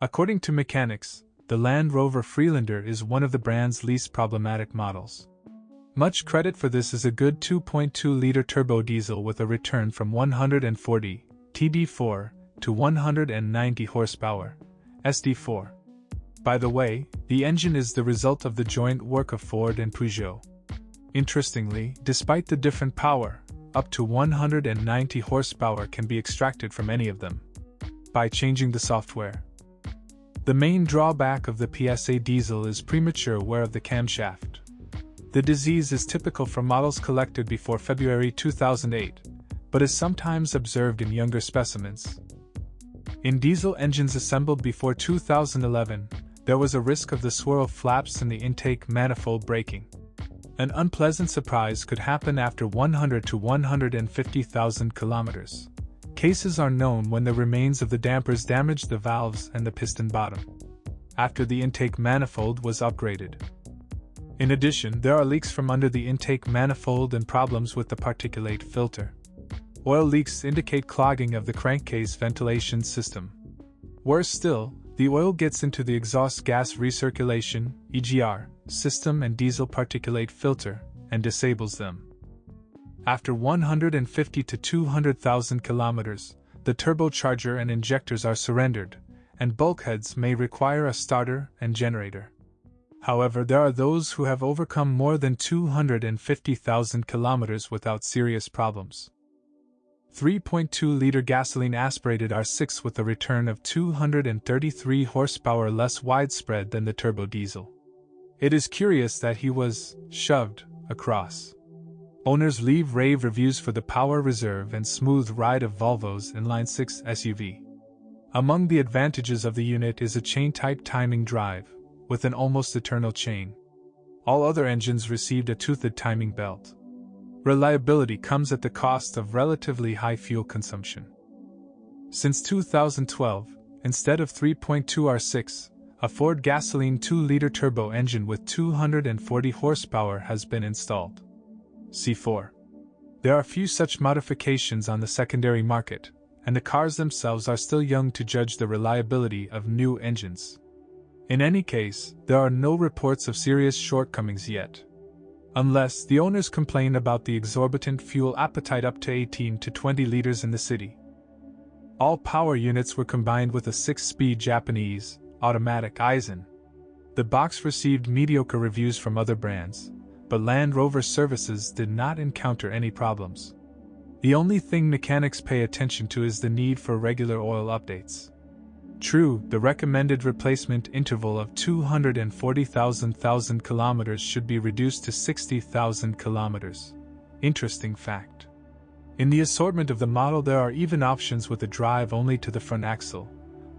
According to mechanics, the Land Rover Freelander is one of the brand's least problematic models. Much credit for this is a good 2.2-liter turbo diesel with a return from 140 TD4 to 190 horsepower SD4. By the way, the engine is the result of the joint work of Ford and Peugeot. Interestingly, despite the different power, up to 190 horsepower can be extracted from any of them by changing the software. The main drawback of the PSA diesel is premature wear of the camshaft. The disease is typical for models collected before February 2008, but is sometimes observed in younger specimens. In diesel engines assembled before 2011, there was a risk of the swirl flaps in the intake manifold breaking. An unpleasant surprise could happen after 100 to 150,000 kilometers. Cases are known when the remains of the dampers damaged the valves and the piston bottom, after the intake manifold was upgraded. In addition, there are leaks from under the intake manifold and problems with the particulate filter. Oil leaks indicate clogging of the crankcase ventilation system. Worse still, the oil gets into the exhaust gas recirculation (EGR) system and diesel particulate filter and disables them. After 150 to 200,000 kilometers, the turbocharger and injectors are surrendered, and bulkheads may require a starter and generator. However, there are those who have overcome more than 250,000 kilometers without serious problems. 3.2-liter gasoline aspirated R6 with a return of 233 horsepower less widespread than the turbo diesel. It is curious that he was shoved across. Owners leave rave reviews for the power reserve and smooth ride of Volvo's inline 6 SUV. Among the advantages of the unit is a chain-type timing drive, with an almost eternal chain. All other engines received a toothed timing belt. Reliability comes at the cost of relatively high fuel consumption. Since 2012, instead of 3.2 R6, a Ford gasoline 2-liter turbo engine with 240 horsepower has been installed. C4. There are few such modifications on the secondary market, and the cars themselves are still young to judge the reliability of new engines. In any case, there are no reports of serious shortcomings yet. Unless the owners complain about the exorbitant fuel appetite up to 18 to 20 liters in the city. All power units were combined with a 6-speed Japanese, automatic Aisin. The box received mediocre reviews from other brands, but Land Rover services did not encounter any problems. The only thing mechanics pay attention to is the need for regular oil updates. True, the recommended replacement interval of 240,000 kilometers should be reduced to 60,000 kilometers. Interesting fact. In the assortment of the model there are even options with a drive only to the front axle,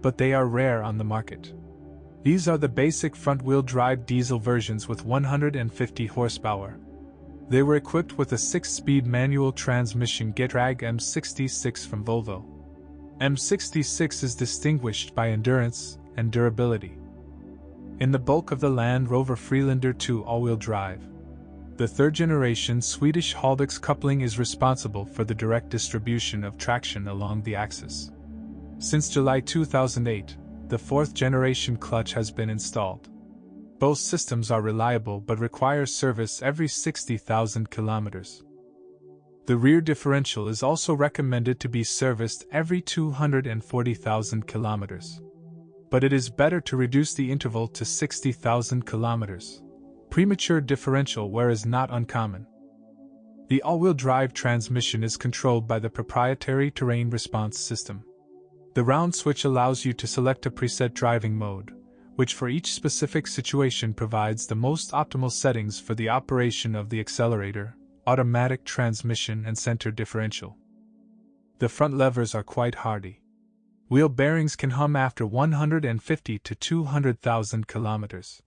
but they are rare on the market. These are the basic front-wheel drive diesel versions with 150 horsepower. They were equipped with a 6-speed manual transmission Getrag M66 from Volvo. M66 is distinguished by endurance and durability. In the bulk of the Land Rover Freelander 2 all-wheel drive, the third-generation Swedish Haldex coupling is responsible for the direct distribution of traction along the axis. Since July 2008, the fourth-generation clutch has been installed. Both systems are reliable but require service every 60,000 kilometers. The rear differential is also recommended to be serviced every 240,000 kilometers. But it is better to reduce the interval to 60,000 kilometers. Premature differential wear is not uncommon. The all-wheel drive transmission is controlled by the proprietary terrain response system. The round switch allows you to select a preset driving mode, which for each specific situation provides the most optimal settings for the operation of the accelerator, automatic transmission and center differential. The front levers are quite hardy. Wheel bearings can hum after 150 to 200,000 kilometers.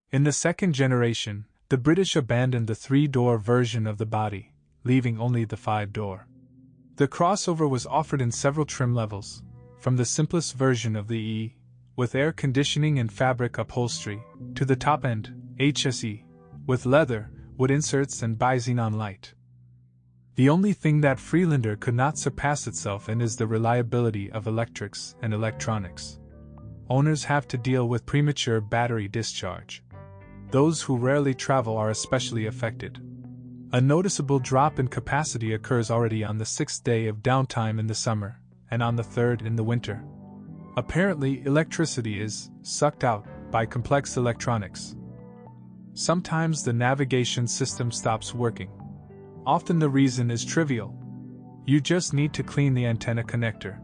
In the second generation, the British abandoned the 3-door version of the body, leaving only the 5-door. The crossover was offered in several trim levels, from the simplest version of the E, with air conditioning and fabric upholstery, to the top-end, HSE, with leather, wood inserts and bi-xenon light. The only thing that Freelander could not surpass itself in is the reliability of electrics and electronics. owners have to deal with premature battery discharge. Those who rarely travel are especially affected. A noticeable drop in capacity occurs already on the 6th day of downtime in the summer, and on the 3rd in the winter. Apparently, electricity is sucked out by complex electronics. Sometimes the navigation system stops working. Often the reason is trivial. You just need to clean the antenna connector.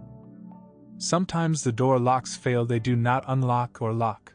Sometimes the door locks fail, they do not unlock or lock.